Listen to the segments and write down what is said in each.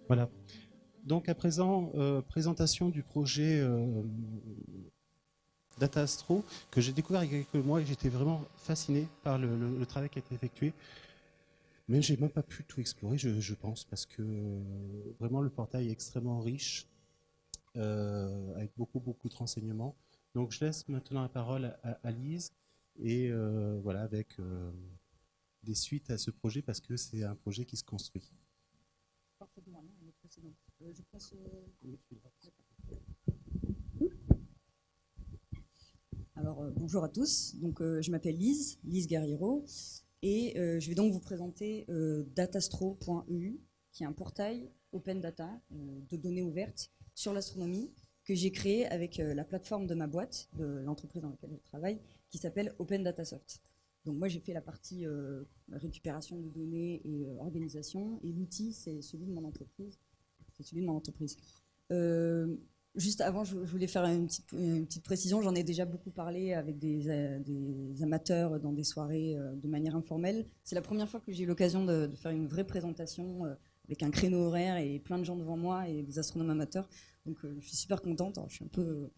Voilà. Donc à présent, présentation du projet Data Astro que j'ai découvert il y a quelques mois et j'étais vraiment fasciné par le travail qui a été effectué. Mais j'ai même pas pu tout explorer, je pense, parce que vraiment le portail est extrêmement riche, avec beaucoup de renseignements. Donc je laisse maintenant la parole à Lise et voilà avec des suites à ce projet parce que c'est un projet qui se construit. Parfaitement, non, elle est précédente. Je passe. Alors, bonjour à tous. Donc, je m'appelle Lise Guerriero, et je vais donc vous présenter datastro.eu, qui est un portail open data de données ouvertes sur l'astronomie que j'ai créé avec la plateforme de ma boîte, de l'entreprise dans laquelle je travaille, qui s'appelle Open Datasoft. Donc moi j'ai fait la partie récupération de données et organisation, et l'outil c'est celui de mon entreprise. C'est celui de mon entreprise. Euh, Juste avant, je voulais faire une petite précision. J'en ai déjà beaucoup parlé avec des amateurs dans des soirées de manière informelle. C'est la première fois que j'ai eu l'occasion de faire une vraie présentation avec un créneau horaire et plein de gens devant moi et des astronomes amateurs. Donc je suis super contente. Alors, je suis un peu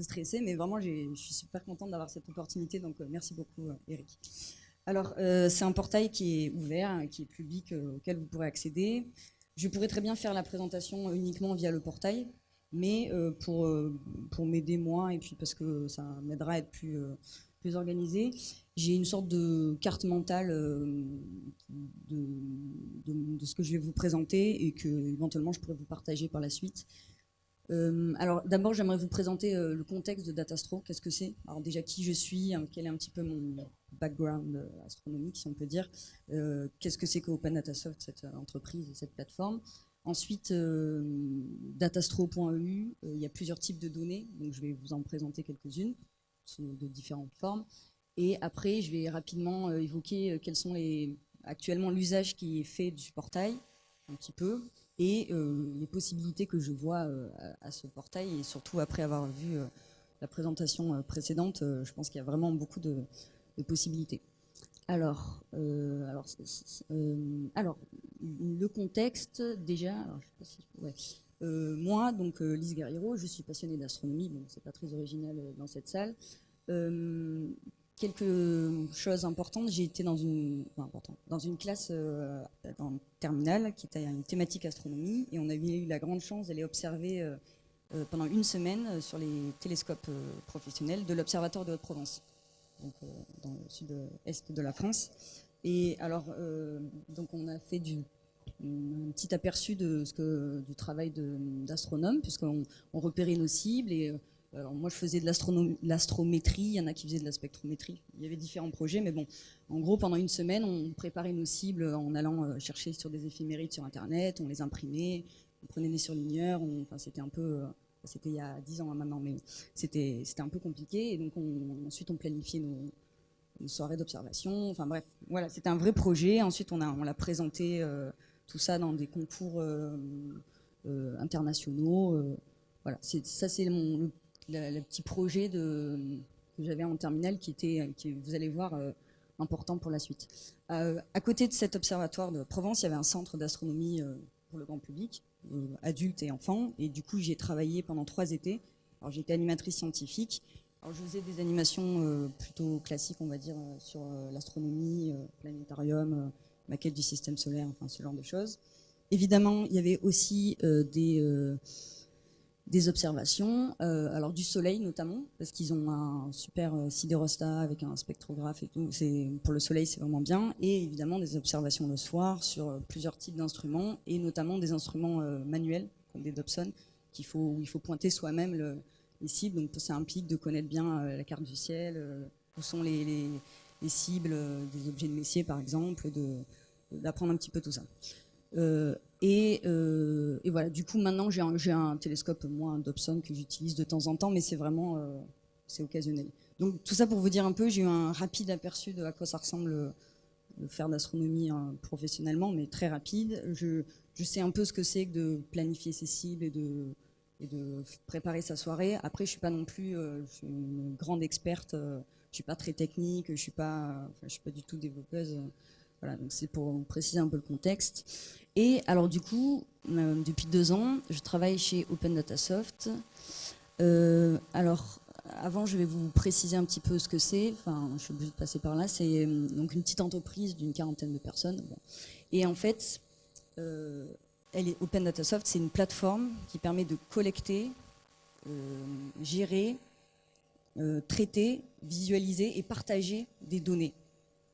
stressée, mais vraiment je suis super contente d'avoir cette opportunité. Donc merci beaucoup Eric. Alors c'est un portail qui est ouvert, qui est public, auquel vous pourrez accéder. Je pourrais très bien faire la présentation uniquement via le portail, mais pour m'aider moi, et puis parce que ça m'aidera à être plus organisé, j'ai une sorte de carte mentale de, de ce que je vais vous présenter et que éventuellement je pourrais vous partager par la suite. Alors d'abord, j'aimerais vous présenter le contexte de Datastro. Qu'est-ce que c'est? Alors déjà, qui je suis, hein, quel est un petit peu mon background astronomique, si on peut dire. Qu'est-ce que c'est que Open Datasoft, cette entreprise et cette plateforme. Ensuite, datastro.eu, il y a plusieurs types de données, donc je vais vous en présenter quelques-unes de différentes formes. Et après, je vais rapidement évoquer quels sont actuellement l'usage qui est fait du portail, un petit peu, et les possibilités que je vois à ce portail, et surtout après avoir vu la présentation précédente, je pense qu'il y a vraiment beaucoup de possibilités. Alors, alors, le contexte déjà. Alors, je sais pas si, ouais. Moi, donc Lise Guerriero, je suis passionnée d'astronomie, donc c'est pas très original dans cette salle. Euh, Quelque chose importante, j'ai été dans une classe en terminale qui était une thématique astronomie, et on a eu la grande chance d'aller observer pendant une semaine sur les télescopes professionnels de l'Observatoire de Haute-Provence, donc dans le sud-est de la France. Et alors, donc on a fait un petit aperçu du travail d'astronome, puisqu'on repérait nos cibles. Et alors moi, je faisais de l'astrométrie, il y en a qui faisaient de la spectrométrie. Il y avait différents projets, mais bon, en gros, pendant une semaine, on préparait nos cibles en allant chercher sur des éphémérides sur Internet, on les imprimait, on prenait des surligneurs, enfin, c'était un peu... c'était il y a 10 ans maintenant, mais c'était un peu compliqué. Et donc, ensuite, on planifiait nos soirées d'observation. Enfin bref, voilà, c'était un vrai projet. Ensuite, on l'a présenté tout ça dans des concours internationaux. Voilà, ça c'est le petit projet que j'avais en terminale qui vous allez voir, important pour la suite. À côté de cet observatoire de Provence, il y avait un centre d'astronomie pour le grand public, adultes et enfants. Et du coup, j'y ai travaillé pendant 3 étés. Alors, j'étais animatrice scientifique. Alors, je faisais des animations plutôt classiques, on va dire, sur l'astronomie, planétarium, maquette du système solaire, enfin ce genre de choses. Évidemment, il y avait aussi des observations, alors du Soleil notamment, parce qu'ils ont un super sidérostat avec un spectrographe et tout. Pour le Soleil, c'est vraiment bien. Et évidemment, des observations le soir sur plusieurs types d'instruments, et notamment des instruments manuels, comme des Dobson, où il faut pointer soi-même les cibles. Donc ça implique de connaître bien la carte du ciel, où sont les cibles des objets de Messier, par exemple, d'apprendre un petit peu tout ça. Et voilà, du coup, maintenant, j'ai un télescope, moi, un Dobson, que j'utilise de temps en temps, mais c'est vraiment c'est occasionnel. Donc, tout ça pour vous dire un peu, j'ai eu un rapide aperçu de à quoi ça ressemble faire d'astronomie professionnellement, mais très rapide. Je sais un peu ce que c'est que de planifier ses cibles et de préparer sa soirée. Après, je suis pas non plus je suis une grande experte, je suis pas très technique, je suis pas du tout développeuse. Voilà, donc c'est pour vous préciser un peu le contexte. Et alors du coup, depuis 2 ans, je travaille chez Open Data Soft. Alors, avant, je vais vous préciser un petit peu ce que c'est. Enfin, je suis obligée de passer par là. C'est donc une petite entreprise d'une 40aine de personnes. Bon. Et en fait, Open Data Soft, c'est une plateforme qui permet de collecter, gérer, traiter, visualiser et partager des données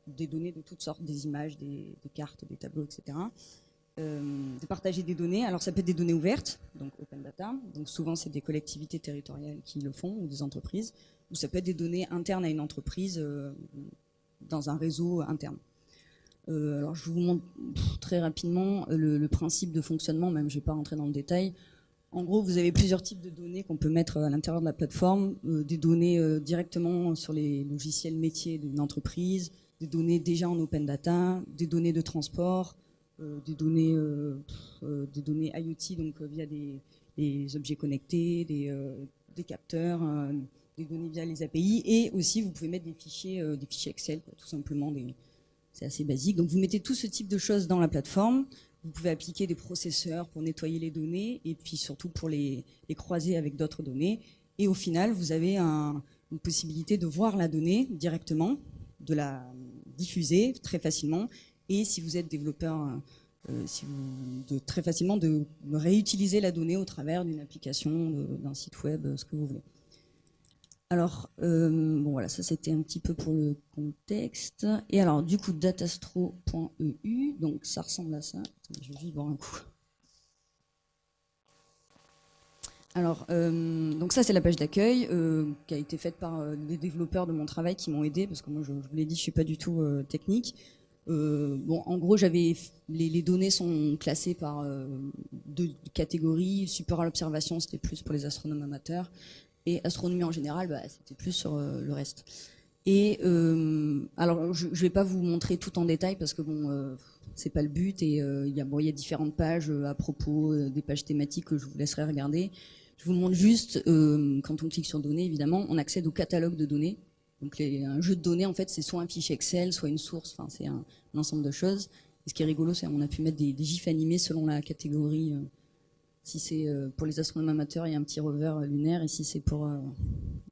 de toutes sortes, des images, des cartes, des tableaux, etc. De partager des données. Alors ça peut être des données ouvertes, donc open data, donc souvent c'est des collectivités territoriales qui le font, ou des entreprises, ou ça peut être des données internes à une entreprise dans un réseau interne. Alors je vous montre très rapidement le principe de fonctionnement, même je ne vais pas rentrer dans le détail. En gros, vous avez plusieurs types de données qu'on peut mettre à l'intérieur de la plateforme, des données directement sur les logiciels métiers d'une entreprise, des données déjà en open data, des données de transport, des données IoT, donc via des objets connectés, des capteurs, des données via les API, et aussi vous pouvez mettre des fichiers Excel, quoi, tout simplement. C'est assez basique. Donc vous mettez tout ce type de choses dans la plateforme. Vous pouvez appliquer des processeurs pour nettoyer les données et puis surtout pour les croiser avec d'autres données. Et au final, vous avez une possibilité de voir la donnée directement, de la diffuser très facilement. Et si vous êtes développeur, très facilement de réutiliser la donnée au travers d'une application, d'un site web, ce que vous voulez. Alors, bon voilà, ça c'était un petit peu pour le contexte. Et alors, du coup, datastro.eu, donc ça ressemble à ça. Je vais juste boire un coup. Alors, donc ça c'est la page d'accueil qui a été faite par les développeurs de mon travail qui m'ont aidé, parce que moi je vous l'ai dit, je suis pas du tout technique. Bon, en gros, les données sont classées par 2 catégories. Support à l'observation, c'était plus pour les astronomes amateurs. Et astronomie en général, bah, c'était plus sur le reste. Et alors, je ne vais pas vous montrer tout en détail parce que bon, c'est pas le but. Et il y a différentes pages à propos des pages thématiques que je vous laisserai regarder. Je vous montre juste, quand on clique sur données, évidemment, on accède au catalogue de données. Donc un jeu de données, en fait, c'est soit un fichier Excel, soit une source. Enfin, c'est un ensemble de choses. Et ce qui est rigolo, c'est qu'on a pu mettre des gifs animés selon la catégorie. Si c'est pour les astronomes amateurs, il y a un petit rover lunaire, et si c'est pour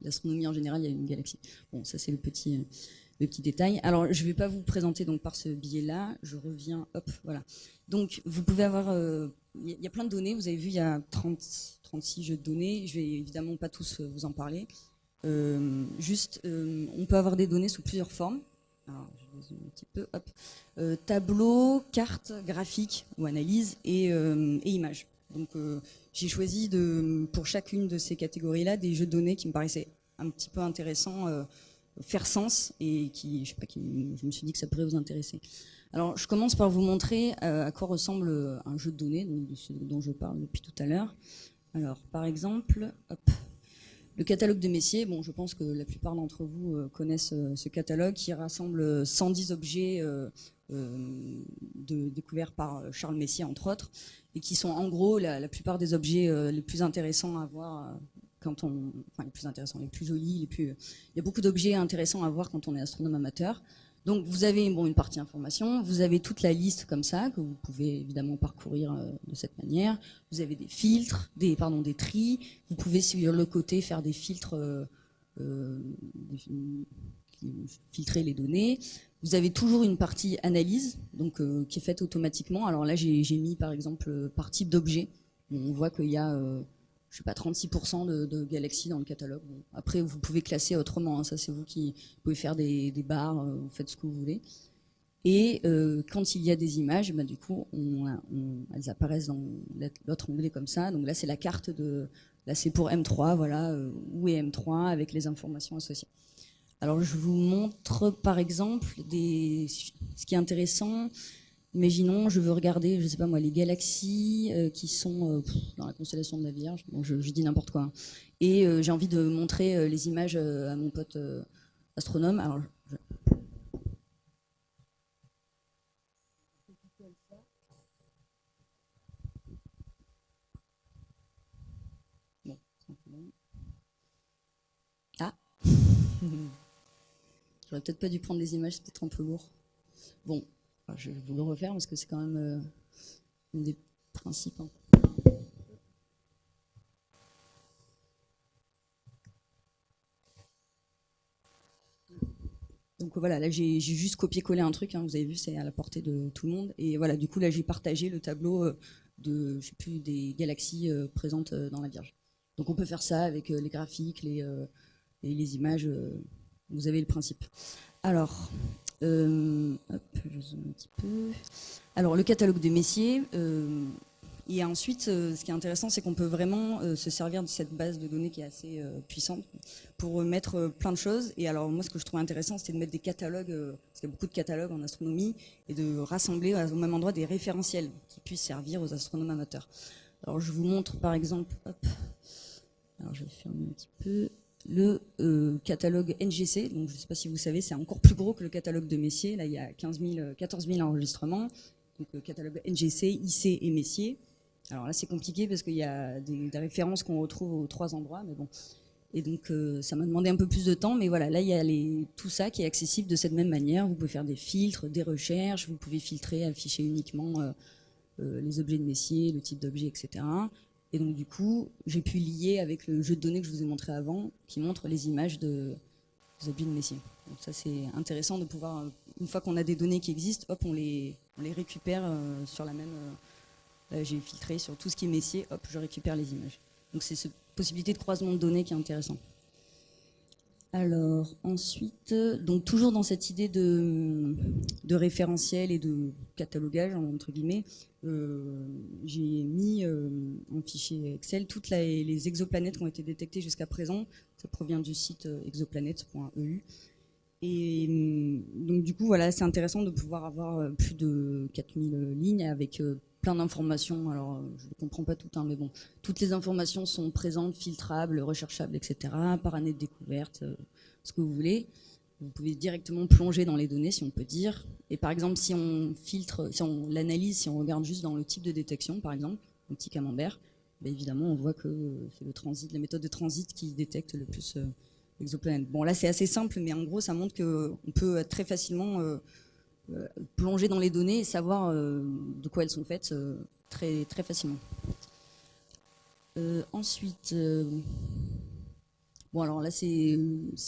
l'astronomie en général, il y a une galaxie. Bon, ça c'est le petit détail. Alors, je ne vais pas vous présenter donc par ce biais-là. Je reviens, hop, voilà. Donc, vous pouvez avoir, il y a plein de données. Vous avez vu, il y a 36 jeux de données. Je vais évidemment pas tous vous en parler. On peut avoir des données sous plusieurs formes. Alors, je vais zoomer un petit peu, hop. Tableau, carte, graphique ou analyse et images. Donc j'ai choisi pour chacune de ces catégories-là des jeux de données qui me paraissaient un petit peu intéressants, faire sens, et je me suis dit que ça pourrait vous intéresser. Alors je commence par vous montrer à quoi ressemble un jeu de données, donc ce dont je parle depuis tout à l'heure. Alors par exemple, hop, le catalogue de Messier. Bon, je pense que la plupart d'entre vous connaissent ce catalogue qui rassemble 110 objets découverts par Charles Messier, entre autres, et qui sont en gros la plupart des objets les plus intéressants à voir les plus intéressants, les plus jolis, il y a beaucoup d'objets intéressants à voir quand on est astronome amateur. Donc vous avez une partie information, vous avez toute la liste comme ça, que vous pouvez évidemment parcourir de cette manière. Vous avez des filtres, des tris, vous pouvez sur le côté faire des filtres, filtrer les données. Vous avez toujours une partie analyse, donc qui est faite automatiquement. Alors là j'ai mis par exemple par type d'objet. On voit qu'il y a je sais pas, 36% de galaxies dans le catalogue. Bon, après, vous pouvez classer autrement, hein, ça c'est vous qui pouvez faire des barres, vous faites ce que vous voulez. Et quand il y a des images, bah, du coup, elles apparaissent dans l'autre onglet comme ça. Donc là, c'est la carte là c'est pour M3, voilà, où est M3 avec les informations associées. Alors je vous montre par exemple ce qui est intéressant. Imaginons, je veux regarder, je sais pas moi, les galaxies qui sont dans la constellation de la Vierge. Bon, je dis n'importe quoi. Hein. Et j'ai envie de montrer les images à mon pote astronome. Alors, bon. Ah J'aurais peut-être pas dû prendre des images, c'est peut-être un peu lourd. Bon, Enfin, je vais vous le refaire parce que c'est quand même un des principes. Donc voilà, là j'ai juste copié-collé un truc, hein, vous avez vu, c'est à la portée de tout le monde. Et voilà, du coup là j'ai partagé le tableau de, je sais plus, des galaxies présentes dans la Vierge. Donc on peut faire ça avec les graphiques, les images, vous avez le principe. Alors, hop, je zoome un petit peu. Alors le catalogue de Messier. Et ensuite, ce qui est intéressant, c'est qu'on peut vraiment se servir de cette base de données qui est assez puissante pour mettre plein de choses. Et alors moi, ce que je trouvais intéressant, c'était de mettre des catalogues, parce qu'il y a beaucoup de catalogues en astronomie, et de rassembler au même endroit des référentiels qui puissent servir aux astronomes amateurs. Alors je vous montre par exemple, hop, alors je vais fermer un petit peu, le catalogue NGC. Donc je ne sais pas si vous savez, c'est encore plus gros que le catalogue de Messier. Là, il y a 14 000 enregistrements. Donc le catalogue NGC, IC et Messier. Alors là, c'est compliqué parce qu'il y a des références qu'on retrouve aux 3 endroits, mais bon. Et donc, ça m'a demandé un peu plus de temps, mais voilà, là, il y a tout ça qui est accessible de cette même manière. Vous pouvez faire des filtres, des recherches, vous pouvez filtrer, afficher uniquement les objets de Messier, le type d'objet, etc. Et donc, du coup, j'ai pu lier avec le jeu de données que je vous ai montré avant, qui montre les images des objets de Messier. Donc ça, c'est intéressant de pouvoir, une fois qu'on a des données qui existent, hop, on les récupère sur la même... Là, j'ai filtré sur tout ce qui est Messier, hop, je récupère les images. Donc c'est cette possibilité de croisement de données qui est intéressant. Alors ensuite, donc toujours dans cette idée de référentiel et de catalogage, entre guillemets, j'ai mis en fichier Excel toutes les exoplanètes qui ont été détectées jusqu'à présent. Ça provient du site exoplanète.eu. Et donc du coup, voilà, c'est intéressant de pouvoir avoir plus de 4000 lignes avec plein d'informations. Alors, je ne comprends pas tout, hein, mais bon, toutes les informations sont présentes, filtrables, recherchables, etc., par année de découverte, ce que vous voulez. Vous pouvez directement plonger dans les données, si on peut dire. Et par exemple, si on filtre, si on l'analyse, si on regarde juste dans le type de détection, par exemple, un petit camembert, ben évidemment, on voit que c'est le transit, la méthode de transit qui détecte le plus exoplanètes. Bon, là, c'est assez simple, mais en gros, ça montre qu'on peut très facilement plonger dans les données et savoir de quoi elles sont faites très, très facilement. Ensuite, bon, alors là, c'est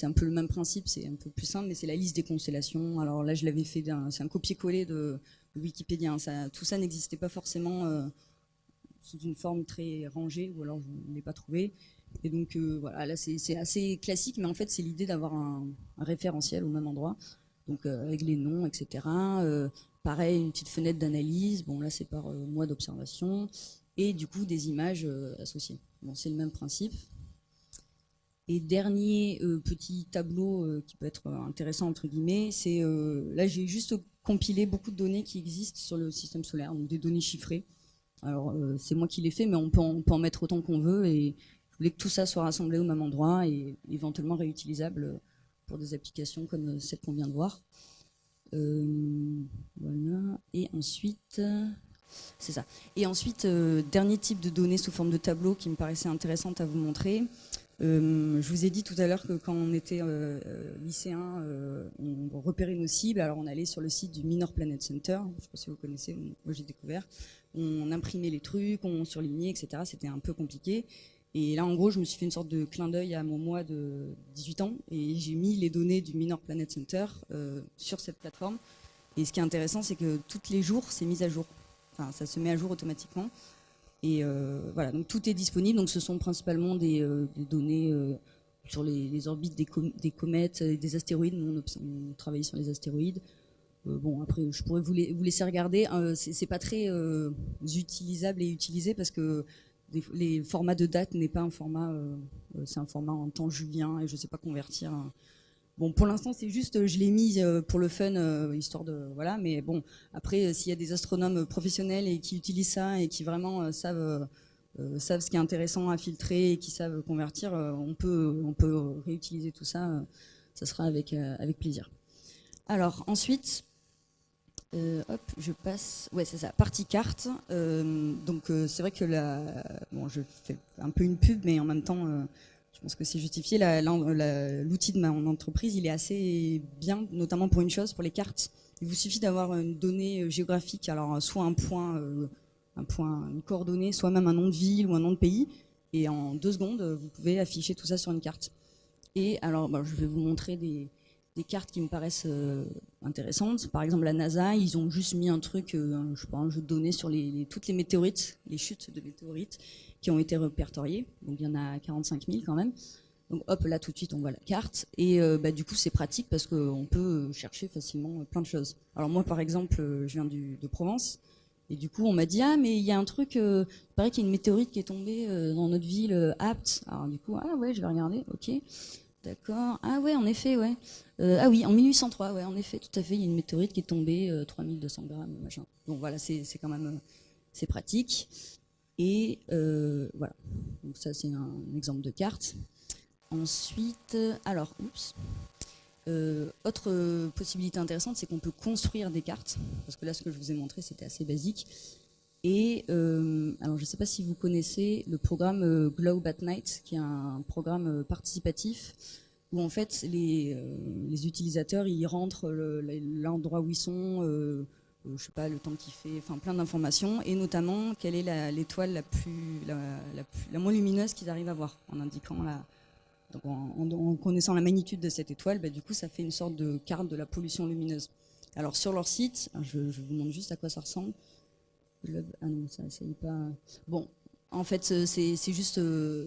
un peu le même principe, c'est un peu plus simple, mais c'est la liste des constellations. Alors là, je l'avais fait, c'est un copier-coller de Wikipédia. Hein. Tout ça n'existait pas forcément sous une forme très rangée, ou alors je ne l'ai pas trouvé. Et donc voilà, là c'est assez classique, mais en fait c'est l'idée d'avoir un référentiel au même endroit, donc avec les noms, etc. Pareil, une petite fenêtre d'analyse, bon là c'est par mois d'observation, et du coup des images associées. Bon, c'est le même principe. Et dernier petit tableau qui peut être intéressant entre guillemets, c'est là j'ai juste compilé beaucoup de données qui existent sur le système solaire, donc des données chiffrées. Alors c'est moi qui l'ai fait, mais on peut en mettre autant qu'on veut, et je voulais que tout ça soit rassemblé au même endroit et éventuellement réutilisable pour des applications comme celle qu'on vient de voir. Voilà. Et ensuite, c'est ça. Et ensuite, dernier type de données sous forme de tableau qui me paraissait intéressante à vous montrer. Je vous ai dit tout à l'heure que quand on était lycéen, on repérait nos cibles. Alors on allait sur le site du Minor Planet Center, je ne sais pas si vous connaissez, moi j'ai découvert. On imprimait les trucs, on surlignait, etc. C'était un peu compliqué. Et là, en gros, je me suis fait une sorte de clin d'œil à mon mois de 18 ans et j'ai mis les données du Minor Planet Center sur cette plateforme. Et ce qui est intéressant, c'est que tous les jours, c'est mis à jour. Enfin, ça se met à jour automatiquement. Et voilà, donc tout est disponible. Donc ce sont principalement des données sur les orbites des comètes, des astéroïdes. Nous, on travaille sur les astéroïdes. Bon, après, je pourrais vous laisser regarder. C'est pas très utilisable et utilisé parce que les formats de date n'est pas un format, c'est un format en temps julien et je sais pas convertir. Bon, pour l'instant, c'est juste, je l'ai mis pour le fun, histoire de voilà. Mais bon, après, s'il y a des astronomes professionnels et qui utilisent ça et qui vraiment savent ce qui est intéressant à filtrer et qui savent convertir, on peut réutiliser tout ça. Ça sera avec plaisir. Alors ensuite. Hop, je passe. Ouais, c'est ça. Partie carte. Donc, c'est vrai que bon, je fais un peu une pub, mais en même temps, je pense que c'est justifié. L'outil de mon entreprise, il est assez bien, notamment pour une chose, pour les cartes. Il vous suffit d'avoir une donnée géographique, alors soit un point, une coordonnée, soit même un nom de ville ou un nom de pays, et en 2 secondes, vous pouvez afficher tout ça sur une carte. Et alors, je vais vous montrer des cartes qui me paraissent intéressantes. Par exemple, la NASA, ils ont juste mis un truc, je sais pas, un jeu de données sur toutes les météorites, les chutes de météorites qui ont été répertoriées. Donc il y en a 45 000 quand même. Donc hop, là tout de suite on voit la carte. Et du coup c'est pratique parce qu'on peut chercher facilement plein de choses. Alors moi par exemple, je viens de Provence. Et du coup on m'a dit, ah mais il y a un truc, il paraît qu'il y a une météorite qui est tombée dans notre ville, Apt. Alors du coup, ah ouais, je vais regarder, ok. D'accord. Ah ouais, en effet, ouais. Ah oui, en 1803, ouais, en effet, tout à fait, il y a une météorite qui est tombée, 3200 grammes, machin. Donc voilà, c'est quand même, c'est pratique. Et voilà. Donc ça, c'est un exemple de carte. Ensuite, alors, autre possibilité intéressante, c'est qu'on peut construire des cartes. Parce que là, ce que je vous ai montré, c'était assez basique. Et alors, je ne sais pas si vous connaissez le programme Globe at Night, qui est un programme participatif où en fait les utilisateurs ils rentrent l'endroit où ils sont, je sais pas le temps qu'il fait, enfin plein d'informations et notamment quelle est l'étoile la moins lumineuse qu'ils arrivent à voir en indiquant donc en connaissant la magnitude de cette étoile, du coup ça fait une sorte de carte de la pollution lumineuse. Alors sur leur site, je vous montre juste à quoi ça ressemble. Ah non, ça essaye pas. Bon, en fait, c'est juste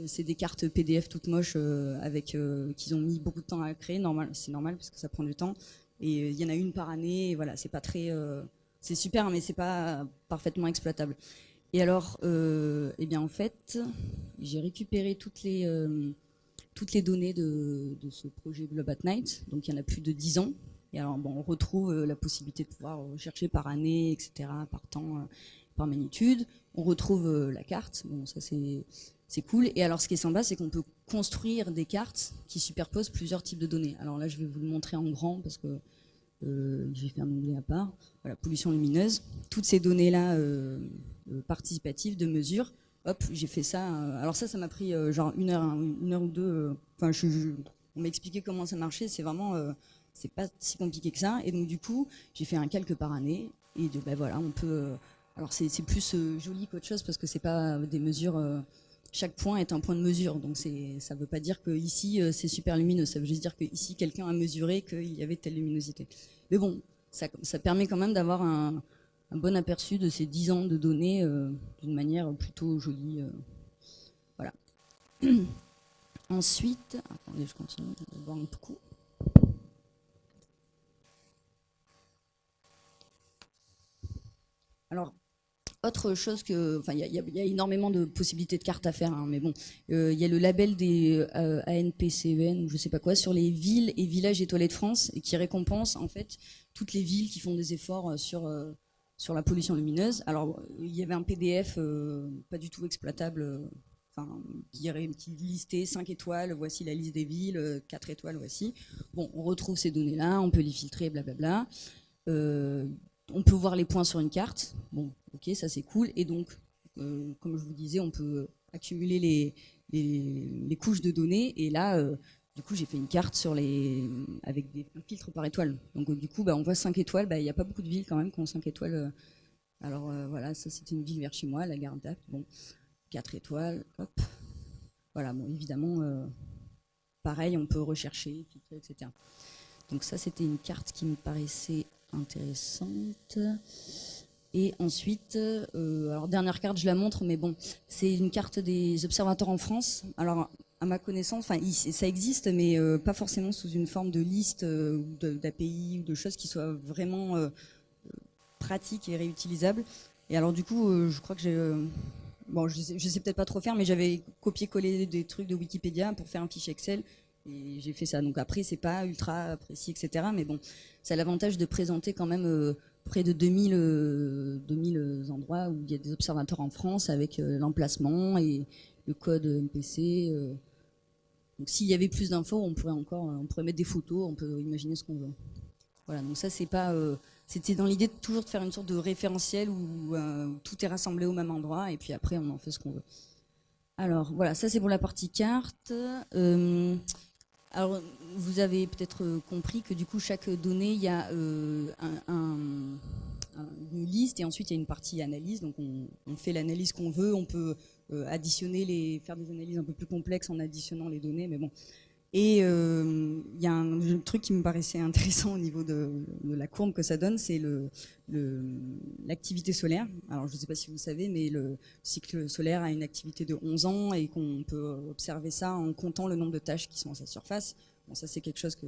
c'est des cartes PDF toutes moches avec qu'ils ont mis beaucoup de temps à créer. C'est normal parce que ça prend du temps. Et il y en a une par année. Et voilà, c'est pas très, c'est super, mais c'est pas parfaitement exploitable. Et alors, eh bien en fait, j'ai récupéré toutes les données de ce projet Globe at Night. Donc il y en a plus de 10 ans. Et alors, on retrouve la possibilité de pouvoir rechercher par année, etc., par temps, par magnitude. On retrouve la carte. Bon, ça, c'est cool. Et alors, ce qui est sympa, c'est qu'on peut construire des cartes qui superposent plusieurs types de données. Alors là, je vais vous le montrer en grand parce que j'ai fait un onglet à part. Voilà, pollution lumineuse. Toutes ces données-là participatives de mesure. Hop, j'ai fait ça. Alors ça m'a pris genre une heure ou deux. Enfin, on m'a expliqué comment ça marchait. C'est vraiment... c'est pas si compliqué que ça. Et donc, du coup, j'ai fait un calque par année. Et voilà, on peut. Alors, c'est plus joli qu'autre chose parce que c'est pas des mesures. Chaque point est un point de mesure. Donc, ça veut pas dire que ici c'est super lumineux. Ça veut juste dire que ici quelqu'un a mesuré qu'il y avait telle luminosité. Mais bon, ça permet quand même d'avoir un bon aperçu de ces 10 ans de données d'une manière plutôt jolie. Voilà. Ensuite, attendez, je continue de voir un coup. Alors, autre chose que, enfin, il y a énormément de possibilités de cartes à faire, hein, mais bon, il y a le label des ANPCEN ou je sais pas quoi sur les villes et villages étoilés de France et qui récompense en fait toutes les villes qui font des efforts sur la pollution lumineuse. Alors, il y avait un PDF pas du tout exploitable. Qui listait 5 étoiles, voici la liste des villes, 4 étoiles, voici. Bon, on retrouve ces données-là, on peut les filtrer, blablabla. On peut voir les points sur une carte. Bon, ok, ça c'est cool. Et donc, comme je vous disais, on peut accumuler les couches de données. Et là, du coup, j'ai fait une carte avec des filtres par étoile. Donc, du coup, on voit 5 étoiles. Il n'y a pas beaucoup de villes quand même qui ont 5 étoiles. Alors, voilà, ça c'était une ville vers chez moi, la Gare d'Apt. Bon, 4 étoiles, hop. Voilà, bon, évidemment, pareil, on peut rechercher, filtrer, etc. Donc ça, c'était une carte qui me paraissait intéressante. Et ensuite, alors dernière carte, je la montre, mais bon, c'est une carte des observateurs en France. Alors, à ma connaissance, ça existe, mais pas forcément sous une forme de liste ou d'API ou de choses qui soient vraiment pratiques et réutilisables. Et alors, du coup, je crois que j'ai... bon, je sais peut-être pas trop faire, mais j'avais copié-collé des trucs de Wikipédia pour faire un fichier Excel. Et j'ai fait ça. Donc après, c'est pas ultra précis, etc. Mais bon, ça a l'avantage de présenter quand même près de 2000 endroits où il y a des observateurs en France avec l'emplacement et le code MPC. Donc s'il y avait plus d'infos, on pourrait mettre des photos, on peut imaginer ce qu'on veut. Voilà, donc ça, c'est pas... c'était dans l'idée de toujours de faire une sorte de référentiel où tout est rassemblé au même endroit et puis après, on en fait ce qu'on veut. Alors, voilà, ça c'est pour la partie carte. Alors, vous avez peut-être compris que du coup, chaque donnée, il y a une liste et ensuite il y a une partie analyse. Donc, on fait l'analyse qu'on veut. On peut additionner faire des analyses un peu plus complexes en additionnant les données. Mais bon. Et il y a un truc qui me paraissait intéressant au niveau de la courbe que ça donne, c'est l'activité solaire. Alors, je ne sais pas si vous savez, mais le cycle solaire a une activité de 11 ans et qu'on peut observer ça en comptant le nombre de tâches qui sont à sa surface. Bon, ça, c'est quelque chose que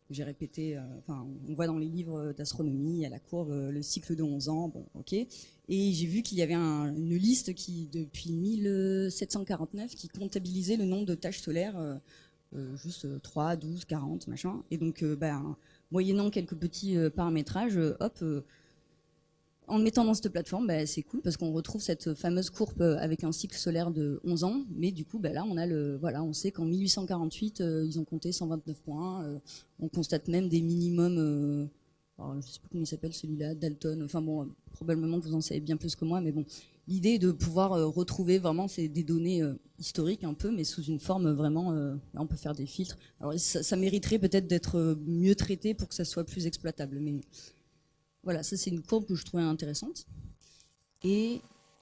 j'ai répété. Enfin, on voit dans les livres d'astronomie, à la courbe, le cycle de 11 ans. Bon, ok. Et j'ai vu qu'il y avait une liste qui, depuis 1749, qui comptabilisait le nombre de tâches solaires. Juste 3, 12, 40, machin. Et donc, moyennant quelques petits paramétrages, en le mettant dans cette plateforme, c'est cool parce qu'on retrouve cette fameuse courbe avec un cycle solaire de 11 ans. Mais du coup, là, on sait qu'en 1848, ils ont compté 129 points. On constate même des minimums. Alors, je ne sais pas comment il s'appelle celui-là, Dalton. Enfin bon, probablement que vous en savez bien plus que moi, mais bon. L'idée est de pouvoir retrouver vraiment des données historiques un peu, mais sous une forme vraiment. Là, on peut faire des filtres. Alors, ça mériterait peut-être d'être mieux traité pour que ça soit plus exploitable. Mais voilà, ça c'est une courbe que je trouvais intéressante. Et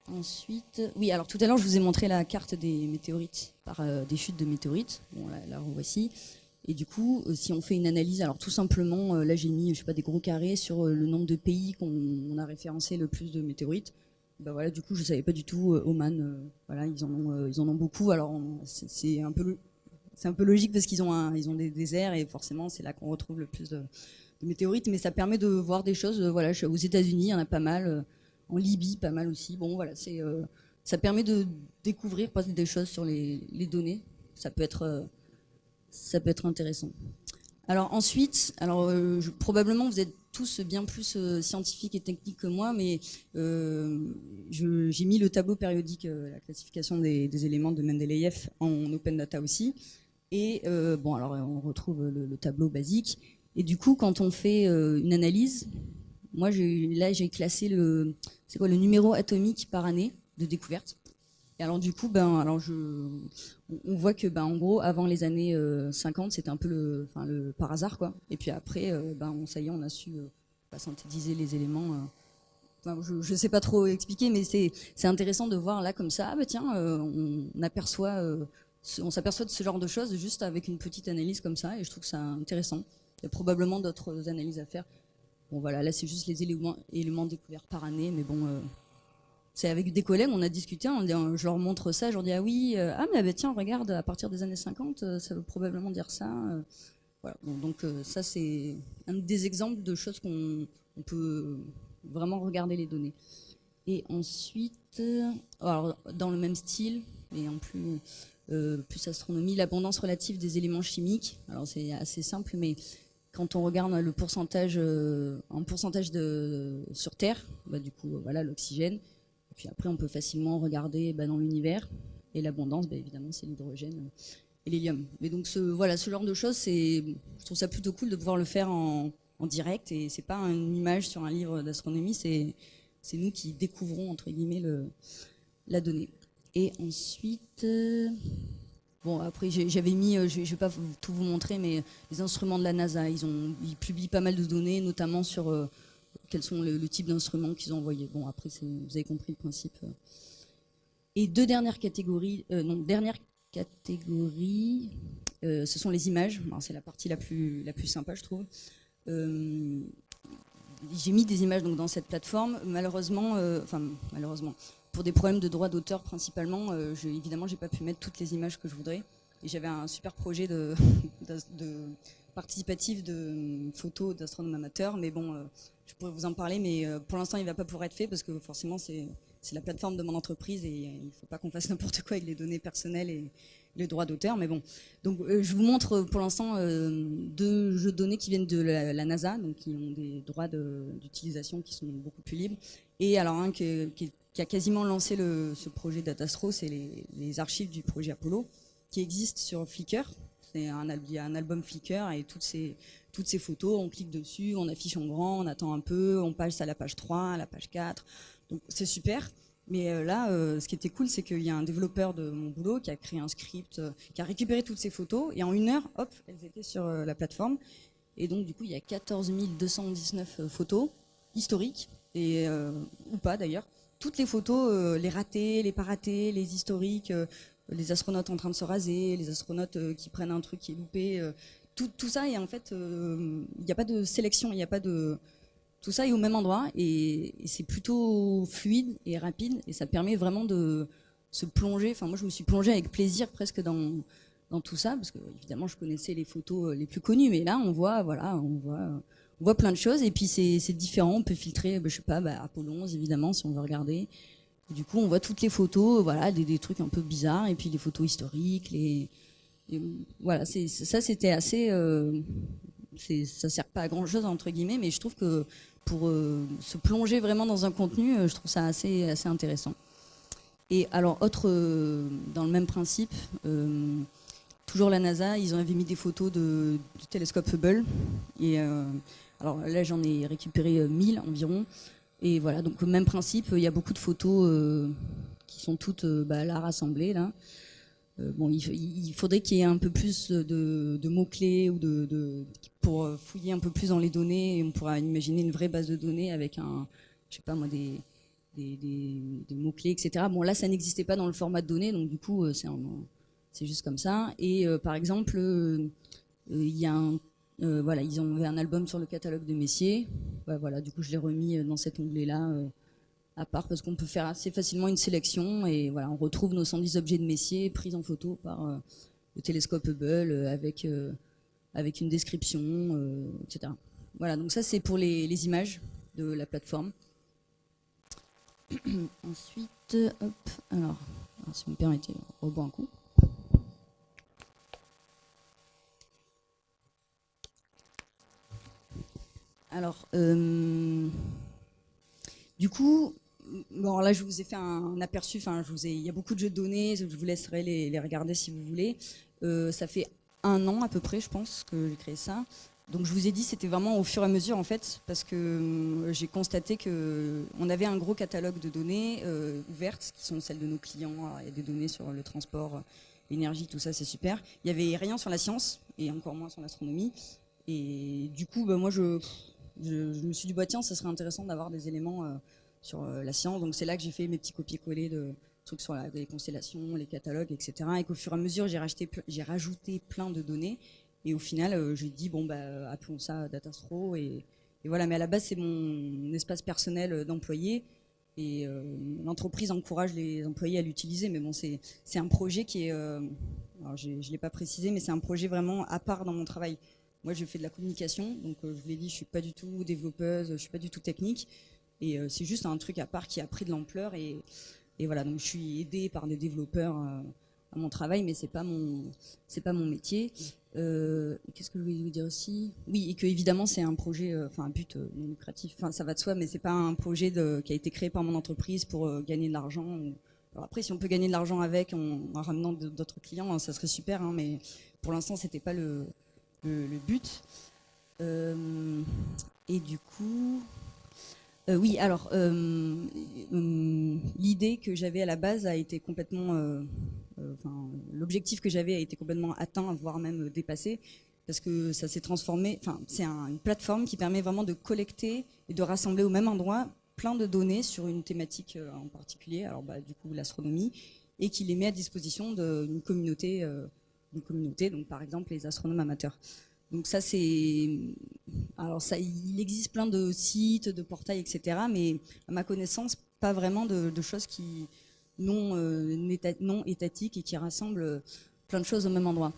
ensuite, oui, alors tout à l'heure je vous ai montré la carte des météorites par des chutes de météorites. Bon, la revoici. Et du coup, si on fait une analyse, alors tout simplement, là j'ai mis, je sais pas, des gros carrés sur le nombre de pays qu'on a référencé le plus de météorites. Voilà, du coup, je savais pas du tout. Oman, voilà, ils en ont beaucoup. Alors, c'est un peu logique parce qu'ils ont des déserts et forcément, c'est là qu'on retrouve le plus de météorites. Mais ça permet de voir des choses. Voilà, aux États-Unis, il y en a pas mal. En Libye, pas mal aussi. Bon, voilà, ça permet de découvrir des choses sur les données. Ça peut être intéressant. Alors ensuite, probablement vous êtes tous bien plus scientifiques et techniques que moi, mais j'ai mis le tableau périodique, la classification des éléments de Mendeleïev en open data aussi. Et alors on retrouve le tableau basique. Et du coup, quand on fait une analyse, moi j'ai classé le numéro atomique par année de découverte. Et alors du coup, on voit que en gros, avant les années 50, c'était un peu le par hasard quoi. Et puis après, ça y est, on a su synthétiser les éléments. Je sais pas trop expliquer, mais c'est intéressant de voir là comme ça. Ah tiens, on s'aperçoit de ce genre de choses juste avec une petite analyse comme ça, et je trouve que c'est intéressant. Il y a probablement d'autres analyses à faire. Bon voilà, là c'est juste les éléments découverts par année, mais bon. C'est avec des collègues, on a discuté, je leur montre ça, je leur dis ah oui, mais tiens, regarde, à partir des années 50, ça veut probablement dire ça. Voilà. Donc ça c'est un des exemples de choses qu'on peut vraiment regarder les données. Et ensuite, alors, dans le même style, mais en plus astronomie, l'abondance relative des éléments chimiques. Alors c'est assez simple, mais quand on regarde le pourcentage en pourcentage sur Terre, du coup voilà l'oxygène. Puis après, on peut facilement regarder dans l'univers. Et l'abondance, évidemment, c'est l'hydrogène et l'hélium. Mais donc, ce genre de choses, je trouve ça plutôt cool de pouvoir le faire en direct. Et c'est pas une image sur un livre d'astronomie, c'est nous qui découvrons, entre guillemets, la donnée. Et ensuite... après, j'avais mis, je vais pas tout vous montrer, mais les instruments de la NASA, ils publient pas mal de données, notamment sur... quels sont le type d'instruments qu'ils ont envoyés. Bon, après, vous avez compris le principe. Et dernière catégorie, ce sont les images. C'est la partie la plus sympa, je trouve. J'ai mis des images donc, dans cette plateforme. Malheureusement, pour des problèmes de droit d'auteur principalement, évidemment, j'ai pas pu mettre toutes les images que je voudrais. Et j'avais un super projet de participatif de photos d'astronomes amateurs, mais bon, je pourrais vous en parler, mais pour l'instant, il ne va pas pouvoir être fait parce que forcément, c'est la plateforme de mon entreprise et il ne faut pas qu'on fasse n'importe quoi avec les données personnelles et les droits d'auteur. Mais bon, donc je vous montre pour l'instant 2 jeux de données qui viennent de la NASA, donc qui ont des droits d'utilisation qui sont beaucoup plus libres. Et alors un qui a quasiment lancé ce projet Datastro, c'est les archives du projet Apollo, qui existent sur Flickr. Il y a un album Flickr et toutes ces photos, on clique dessus, on affiche en grand, on attend un peu, on passe à la page 3, à la page 4. Donc c'est super. Mais là, ce qui était cool, c'est qu'il y a un développeur de mon boulot qui a créé un script, qui a récupéré toutes ces photos, et en 1 heure, hop, elles étaient sur la plateforme. Et donc, du coup, il y a 14 219 photos historiques, et, ou pas d'ailleurs. Toutes les photos, les ratées, les pas ratées, les historiques, les astronautes en train de se raser, les astronautes qui prennent un truc qui est loupé, tout ça, et en fait, il n'y a pas de sélection, il n'y a pas de... Tout ça est au même endroit et c'est plutôt fluide et rapide et ça permet vraiment de se plonger. Enfin, moi, je me suis plongée avec plaisir presque dans tout ça parce que évidemment, je connaissais les photos les plus connues, mais là, on voit, voilà, on voit plein de choses et puis c'est différent. On peut filtrer, je sais pas, Apollo 11 évidemment si on veut regarder. Et du coup, on voit toutes les photos, voilà, des trucs un peu bizarres et puis les photos historiques, voilà, ça, c'était assez. Ça sert pas à grand chose entre guillemets, mais je trouve que pour se plonger vraiment dans un contenu, je trouve ça assez intéressant. Et alors, dans le même principe, toujours la NASA, ils avaient mis des photos du télescope Hubble. Et alors là, j'en ai récupéré 1000 environ. Et voilà, donc même principe, il y a beaucoup de photos qui sont toutes là rassemblées là. Bon, il faudrait qu'il y ait un peu plus de mots-clés ou pour fouiller un peu plus dans les données. Et on pourra imaginer une vraie base de données avec je sais pas moi, des mots-clés, etc. Bon, là, ça n'existait pas dans le format de données, donc du coup, c'est juste comme ça. Et par exemple, il y a voilà, ils ont fait un album sur le catalogue de Messier. Voilà, du coup, je l'ai remis dans cet onglet-là. À part parce qu'on peut faire assez facilement une sélection et voilà, on retrouve nos 110 objets de Messier pris en photo par le télescope Hubble avec une description, etc. Voilà, donc ça c'est pour les images de la plateforme. Ensuite, hop, alors si vous me permettez, je rebois un coup. Alors, du coup, bon, là, je vous ai fait un aperçu. Enfin, il y a beaucoup de jeux de données. Je vous laisserai les regarder si vous voulez. Ça fait 1 an à peu près, je pense, que j'ai créé ça. Donc, je vous ai dit, c'était vraiment au fur et à mesure, en fait, parce que j'ai constaté qu'on avait un gros catalogue de données ouvertes, qui sont celles de nos clients. Alors, il y a des données sur le transport, l'énergie, tout ça, c'est super. Il n'y avait rien sur la science, et encore moins sur l'astronomie. Et du coup, moi, je me suis dit, tiens, ça serait intéressant d'avoir des éléments sur la science. Donc c'est là que j'ai fait mes petits copier-coller de trucs sur les constellations, les catalogues, etc. Et qu'au fur et à mesure, j'ai rajouté plein de données. Et au final, j'ai dit, appelons ça Datastro. Et voilà, mais à la base, c'est mon espace personnel d'employé. Et l'entreprise encourage les employés à l'utiliser. Mais bon, c'est un projet qui est... alors je ne l'ai pas précisé, mais c'est un projet vraiment à part dans mon travail. Moi, je fais de la communication, donc je vous l'ai dit, je suis pas du tout développeuse, je suis pas du tout technique, et c'est juste un truc à part qui a pris de l'ampleur, et voilà. Donc, je suis aidée par des développeurs à mon travail, mais c'est pas mon métier. Qu'est-ce que je voulais vous dire aussi? Oui, et que évidemment, c'est un projet, un but non lucratif. Enfin, ça va de soi, mais c'est pas un projet qui a été créé par mon entreprise pour gagner de l'argent. Alors après, si on peut gagner de l'argent avec en ramenant d'autres clients, ça serait super, hein, mais pour l'instant, c'était pas le but. Et du coup, oui, alors, l'idée que j'avais à la base a été complètement, l'objectif que j'avais a été complètement atteint, voire même dépassé, parce que ça s'est transformé, c'est une plateforme qui permet vraiment de collecter et de rassembler au même endroit plein de données sur une thématique en particulier, alors du coup l'astronomie, et qui les met à disposition d'une communauté, donc par exemple les astronomes amateurs. Donc ça il existe plein de sites, de portails, etc. Mais à ma connaissance, pas vraiment de choses qui non étatiques et qui rassemblent plein de choses au même endroit.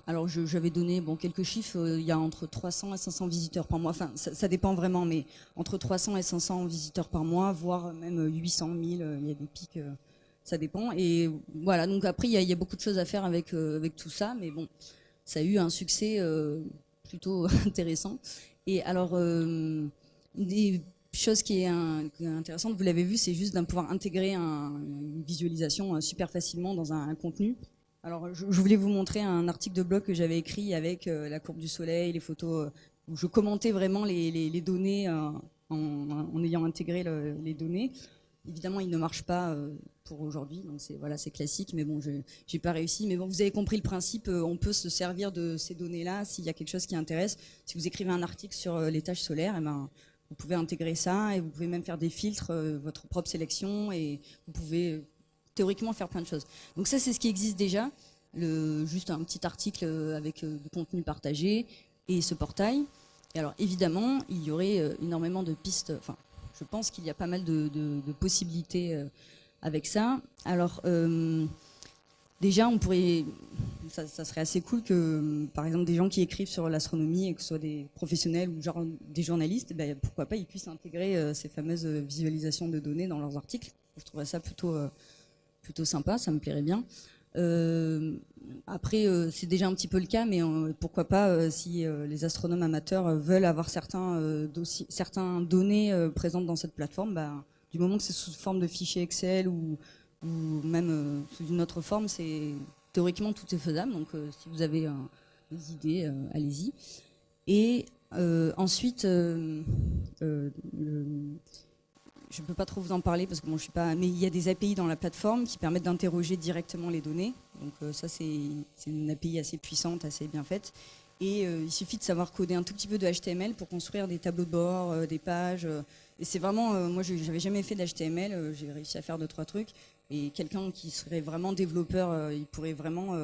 Alors j'avais donné quelques chiffres. Il y a entre 300 et 500 visiteurs par mois. Enfin, ça dépend vraiment, mais entre 300 et 500 visiteurs par mois, voire même 800 000. Il y a des pics. Ça dépend. Et voilà. Donc après, il y a beaucoup de choses à faire avec tout ça, mais bon. Ça a eu un succès plutôt intéressant. Et alors, des choses qui est intéressante, vous l'avez vu, c'est juste de pouvoir intégrer une visualisation super facilement dans un contenu. Alors, je voulais vous montrer un article de blog que j'avais écrit avec la courbe du soleil, les photos, où je commentais vraiment les données en ayant intégré les données. évidemment, il ne marche pas pour aujourd'hui, donc c'est classique, mais bon, j'ai pas réussi. Mais bon, vous avez compris le principe, on peut se servir de ces données-là s'il y a quelque chose qui intéresse. Si vous écrivez un article sur les tâches solaires, eh ben, vous pouvez intégrer ça et vous pouvez même faire des filtres, votre propre sélection, et vous pouvez théoriquement faire plein de choses. Donc ça, c'est ce qui existe déjà, juste un petit article avec du contenu partagé et ce portail. Et alors évidemment, il y aurait énormément de pistes, enfin, je pense qu'il y a pas mal de possibilités avec ça. Alors, déjà, on pourrait, ça serait assez cool que, par exemple, des gens qui écrivent sur l'astronomie, et que ce soit des professionnels ou genre des journalistes, ben, pourquoi pas, ils puissent intégrer ces fameuses visualisations de données dans leurs articles. Je trouverais ça plutôt sympa, ça me plairait bien. Après, c'est déjà un petit peu le cas, mais pourquoi pas, si les astronomes amateurs veulent avoir certaines données présentes dans cette plateforme, bah, du moment que c'est sous forme de fichier Excel ou même sous une autre forme, théoriquement tout est faisable. Donc, si vous avez des idées, allez-y. Et ensuite, je ne peux pas trop vous en parler parce que moi je suis pas. Mais il y a des API dans la plateforme qui permettent d'interroger directement les données. Donc ça c'est une API assez puissante, assez bien faite. Et il suffit de savoir coder un tout petit peu de HTML pour construire des tableaux de bord, des pages. Et c'est vraiment, moi j'avais jamais fait d'HTML, j'ai réussi à faire 2-3 trucs. Et quelqu'un qui serait vraiment développeur, il pourrait vraiment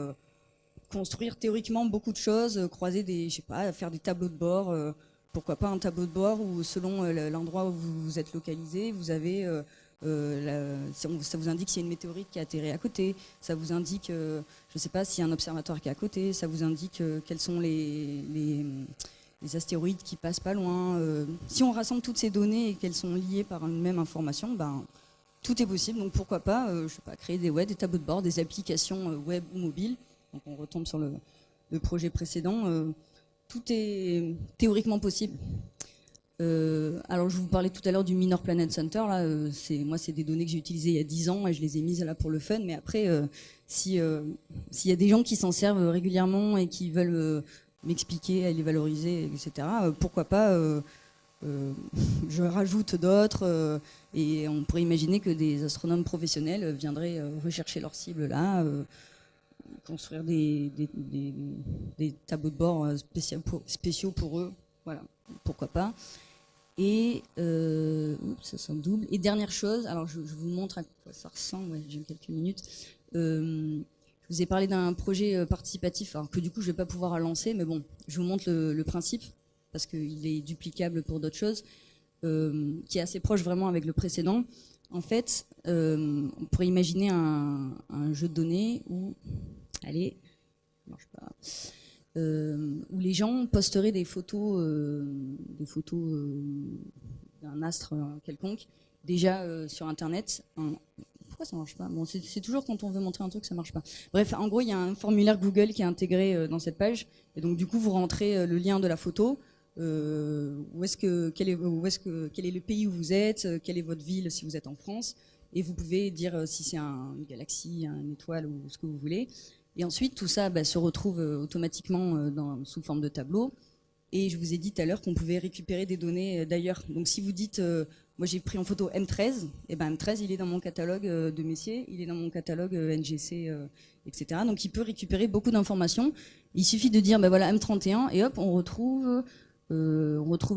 construire théoriquement beaucoup de choses, croiser je sais pas, faire des tableaux de bord. Pourquoi pas un tableau de bord où, selon l'endroit où vous êtes localisé, vous avez, ça vous indique s'il y a une météorite qui a atterri à côté, ça vous indique, je ne sais pas, s'il y a un observatoire qui est à côté, ça vous indique quels sont les astéroïdes qui passent pas loin. Si on rassemble toutes ces données et qu'elles sont liées par une même information, ben, tout est possible. Donc pourquoi pas, je sais pas, créer des tableaux de bord, des applications web ou mobiles. Donc on retombe sur le projet précédent. Tout est théoriquement possible. Alors je vous parlais tout à l'heure du Minor Planet Center. Là, moi, c'est des données que j'ai utilisées il y a 10 ans et je les ai mises là pour le fun. Mais après, s'il y a des gens qui s'en servent régulièrement et qui veulent m'expliquer, les valoriser, etc., pourquoi pas je rajoute d'autres et on pourrait imaginer que des astronomes professionnels viendraient rechercher leur cible là, construire des tableaux de bord spéciaux pour eux. Voilà, pourquoi pas. Et ça c'est double. Et dernière chose, alors je vous montre à quoi ça ressemble. Ouais, j'ai quelques minutes. Je vous ai parlé d'un projet participatif, alors que du coup je vais pas pouvoir lancer, mais bon, je vous montre le principe parce qu'il est duplicable pour d'autres choses, qui est assez proche vraiment avec le précédent. En fait, on pourrait imaginer un jeu de données où, allez, ça marche pas. Où les gens posteraient des photos d'un astre quelconque, déjà sur Internet. Pourquoi ça marche pas? Bon, c'est toujours quand on veut montrer un truc, ça marche pas. Bref, en gros, il y a un formulaire Google qui est intégré dans cette page, et donc du coup, vous rentrez le lien de la photo. Quel est le pays où vous êtes, quelle est votre ville si vous êtes en France, et vous pouvez dire si c'est une galaxie, une étoile ou ce que vous voulez. Et ensuite, tout ça se retrouve automatiquement sous forme de tableau. Et je vous ai dit tout à l'heure qu'on pouvait récupérer des données d'ailleurs. Donc si vous dites, moi j'ai pris en photo M13, et ben M13 il est dans mon catalogue de Messier, il est dans mon catalogue NGC, etc. Donc il peut récupérer beaucoup d'informations. Il suffit de dire, ben voilà, M31, et hop, on retrouve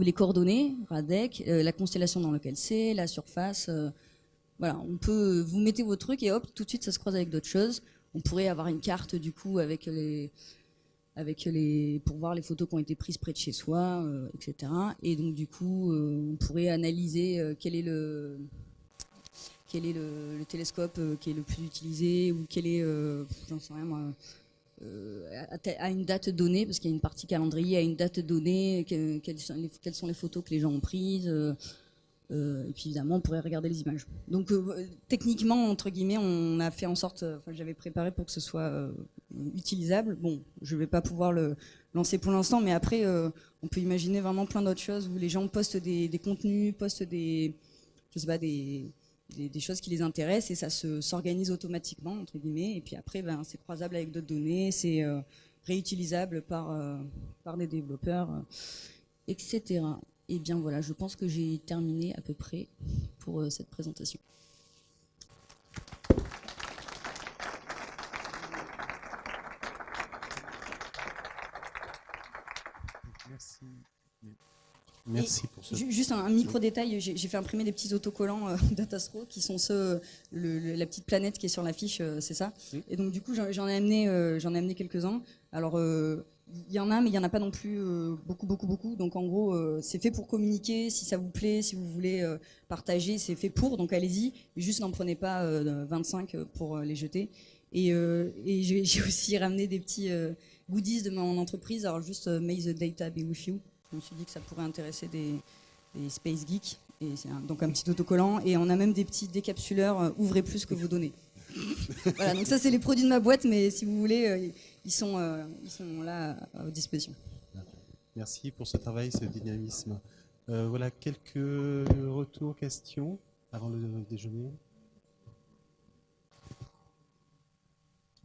les coordonnées, Radec, la constellation dans laquelle c'est, la surface. Voilà, vous mettez vos trucs et hop, tout de suite ça se croise avec d'autres choses. On pourrait avoir une carte du coup pour voir les photos qui ont été prises près de chez soi, etc. Et donc du coup, on pourrait analyser quel est le télescope qui est le plus utilisé, ou quel est, j'en sais rien moi, à une date donnée, parce qu'il y a une partie calendrier, à une date donnée, quelles sont les photos que les gens ont prises. Et puis évidemment, on pourrait regarder les images. Donc techniquement, entre guillemets, on a fait en sorte, j'avais préparé pour que ce soit utilisable. Bon, je ne vais pas pouvoir le lancer pour l'instant, mais après, on peut imaginer vraiment plein d'autres choses où les gens postent des contenus, postent je sais pas, des choses qui les intéressent, et ça s'organise automatiquement, entre guillemets. Et puis après, c'est croisable avec d'autres données, c'est réutilisable par des développeurs, etc. Et bien voilà, je pense que j'ai terminé à peu près pour cette présentation. Merci pour ce. Juste un micro détail, j'ai fait imprimer des petits autocollants d'Atastro qui sont ceux, la petite planète qui est sur l'affiche, c'est ça. Et donc du coup j'en ai amené quelques-uns. Alors il y en a, mais il y en a pas non plus beaucoup. Donc en gros c'est fait pour communiquer. Si ça vous plaît, si vous voulez partager, c'est fait pour. Donc allez-y. Juste n'en prenez pas 25 pour les jeter. Et j'ai aussi ramené des petits goodies de mon entreprise. Alors juste May the data be with you. Je me suis dit que ça pourrait intéresser des space geeks. Et c'est donc un petit autocollant. Et on a même des petits décapsuleurs ouvrez plus que vos données. Voilà, donc ça c'est les produits de ma boîte, mais si vous voulez, ils sont là à votre disposition. Merci pour ce travail, ce dynamisme. Voilà quelques retours, questions avant le déjeuner.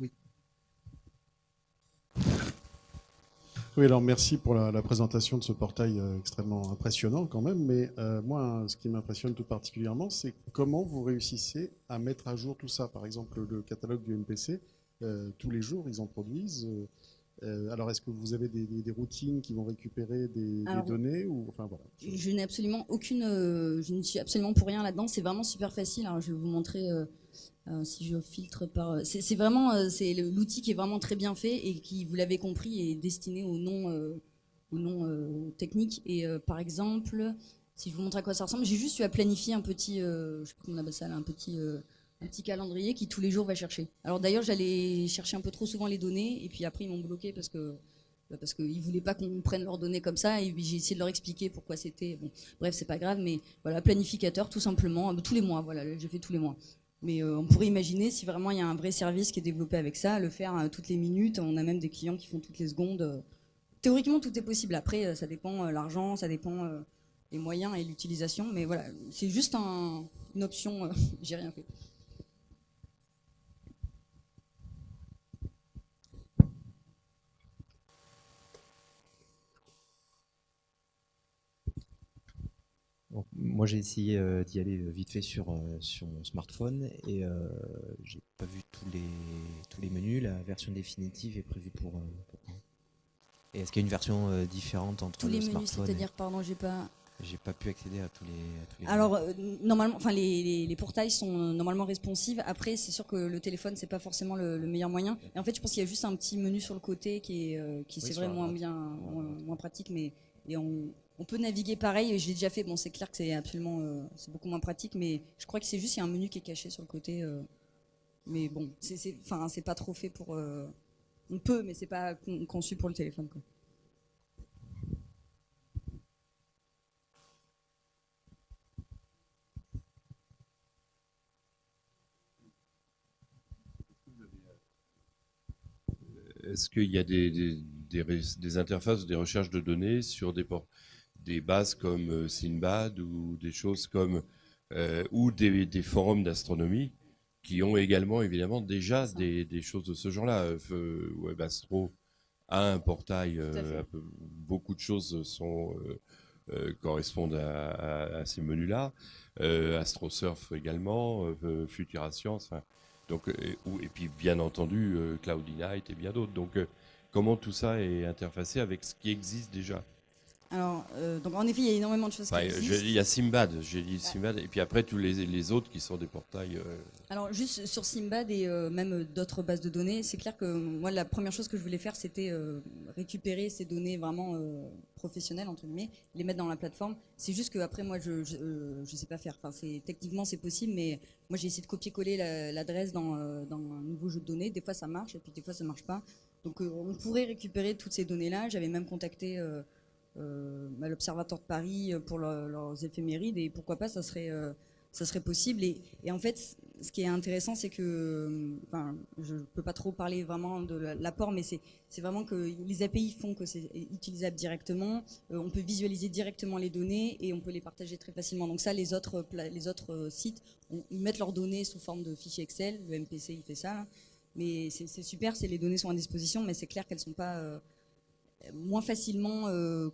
Oui. Oui, alors merci pour la présentation de ce portail extrêmement impressionnant quand même, mais moi, ce qui m'impressionne tout particulièrement, c'est comment vous réussissez à mettre à jour tout ça. Par exemple, le catalogue du MPC, tous les jours, ils en produisent. Alors, est-ce que vous avez des routines qui vont récupérer des données ou, enfin, voilà. Je n'ai absolument aucune, je ne suis absolument pour rien là-dedans. C'est vraiment super facile. Alors, je vais vous montrer si je filtre par. C'est vraiment, c'est l'outil qui est vraiment très bien fait et qui, vous l'avez compris, est destiné aux non techniques. Et par exemple, si je vous montre à quoi ça ressemble, j'ai juste eu à planifier un petit, je sais pas comment on appelle ça, là, un petit calendrier qui tous les jours va chercher. Alors d'ailleurs, j'allais chercher un peu trop souvent les données et puis après ils m'ont bloqué parce qu'ils voulaient pas qu'on prenne leurs données comme ça et puis j'ai essayé de leur expliquer pourquoi c'était. Bon, bref, c'est pas grave, mais voilà, planificateur tout simplement, tous les mois. Voilà, j'ai fait tous les mois. Mais on pourrait imaginer si vraiment il y a un vrai service qui est développé avec ça, le faire toutes les minutes. On a même des clients qui font toutes les secondes. Théoriquement, tout est possible. Après, ça dépend l'argent, ça dépend les moyens et l'utilisation. Mais voilà, c'est juste une option. J'ai rien fait. Donc, moi, j'ai essayé d'y aller vite fait sur mon smartphone et j'ai pas vu tous les menus. La version définitive est prévue pour quand ? Et est-ce qu'il y a une version différente entre tous les le menus, smartphone c'est-à-dire, pardon, j'ai pas pu accéder à tous les Alors normalement, enfin les portails sont normalement responsives. Après, c'est sûr que le téléphone c'est pas forcément le meilleur moyen. Et en fait, je pense qu'il y a juste un petit menu sur le côté qui c'est vrai moins pratique, mais et on peut naviguer pareil. Et je l'ai déjà fait. Bon, c'est clair que c'est absolument c'est beaucoup moins pratique, mais je crois que c'est juste il y a un menu qui est caché sur le côté. Mais bon, c'est pas trop fait pour. On peut, mais c'est pas conçu pour le téléphone, quoi. Est-ce qu'il y a des interfaces, des recherches de données sur des bases comme Sinbad ou des choses comme ou des forums d'astronomie qui ont également évidemment déjà des choses de ce genre-là. WebAstro a un portail, beaucoup de choses correspondent à ces menus-là. AstroSurf également, Futura Science. Donc, et puis bien entendu Cloudy Night et bien d'autres. Donc comment tout ça est interfacé avec ce qui existe déjà? Alors, donc en effet, il y a énormément de choses qui existent. Il y a Simbad, j'ai dit Simbad, et puis après tous les autres qui sont des portails. Alors juste sur Simbad et même d'autres bases de données, c'est clair que moi la première chose que je voulais faire c'était récupérer ces données vraiment professionnelles entre guillemets, les mettre dans la plateforme. C'est juste que après moi je sais pas faire. Enfin techniquement c'est possible, mais moi j'ai essayé de copier-coller l'adresse dans un nouveau jeu de données. Des fois ça marche et puis des fois ça marche pas. Donc on pourrait récupérer toutes ces données là. J'avais même contacté l'Observatoire de Paris pour leurs éphémérides et pourquoi pas ça serait possible et en fait ce qui est intéressant c'est que je peux pas trop parler vraiment de l'apport mais c'est vraiment que les API font que c'est utilisable directement, on peut visualiser directement les données et on peut les partager très facilement. Donc ça les autres sites ils mettent leurs données sous forme de fichiers Excel, le MPC il fait ça là. Mais c'est super, les données sont à disposition mais c'est clair qu'elles sont pas moins facilement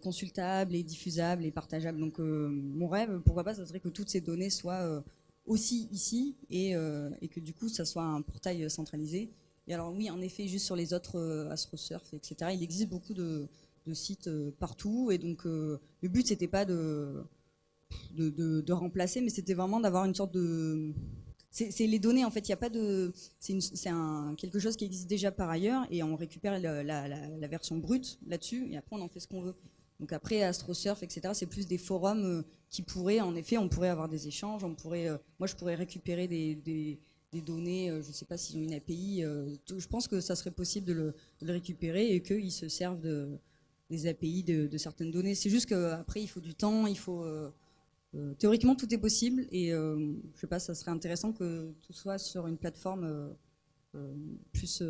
consultables et diffusables et partageables. Donc mon rêve, pourquoi pas, ça serait que toutes ces données soient aussi ici et que du coup ça soit un portail centralisé. Et alors oui, en effet, juste sur les autres AstroSurf, etc., il existe beaucoup de sites partout. Et donc, le but, c'était pas de remplacer, mais c'était vraiment d'avoir une sorte de... C'est les données, en fait, il y a pas de... C'est quelque chose qui existe déjà par ailleurs, et on récupère la version brute là-dessus, et après, on en fait ce qu'on veut. Donc après, AstroSurf, etc., c'est plus des forums qui pourraient, en effet, on pourrait avoir des échanges, moi, je pourrais récupérer des données, je ne sais pas s'ils ont une API, je pense que ça serait possible de le récupérer et qu'ils se servent des API de certaines données. C'est juste qu'après, il faut du temps, théoriquement, tout est possible et je sais pas, ça serait intéressant que tout soit sur une plateforme plus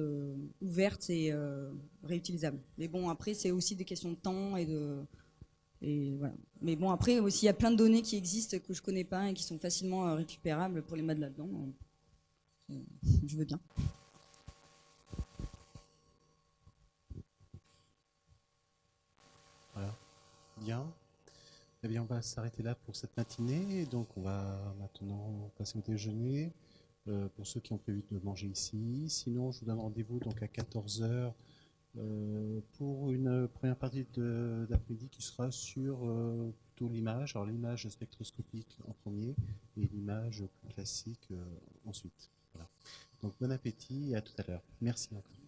ouverte et réutilisable. Mais bon, après, c'est aussi des questions de temps et voilà. Mais bon, après, aussi, il y a plein de données qui existent que je connais pas et qui sont facilement récupérables pour les mettre là-dedans. Je veux bien. Voilà. Bien. Eh bien, on va s'arrêter là pour cette matinée. Donc, on va maintenant passer au déjeuner. Pour ceux qui ont prévu de manger ici. Sinon, je vous donne rendez-vous donc à 14h pour une première partie d'après-midi qui sera sur plutôt l'image. Alors, l'image spectroscopique en premier et l'image plus classique ensuite. Voilà. Donc, bon appétit et à tout à l'heure. Merci encore.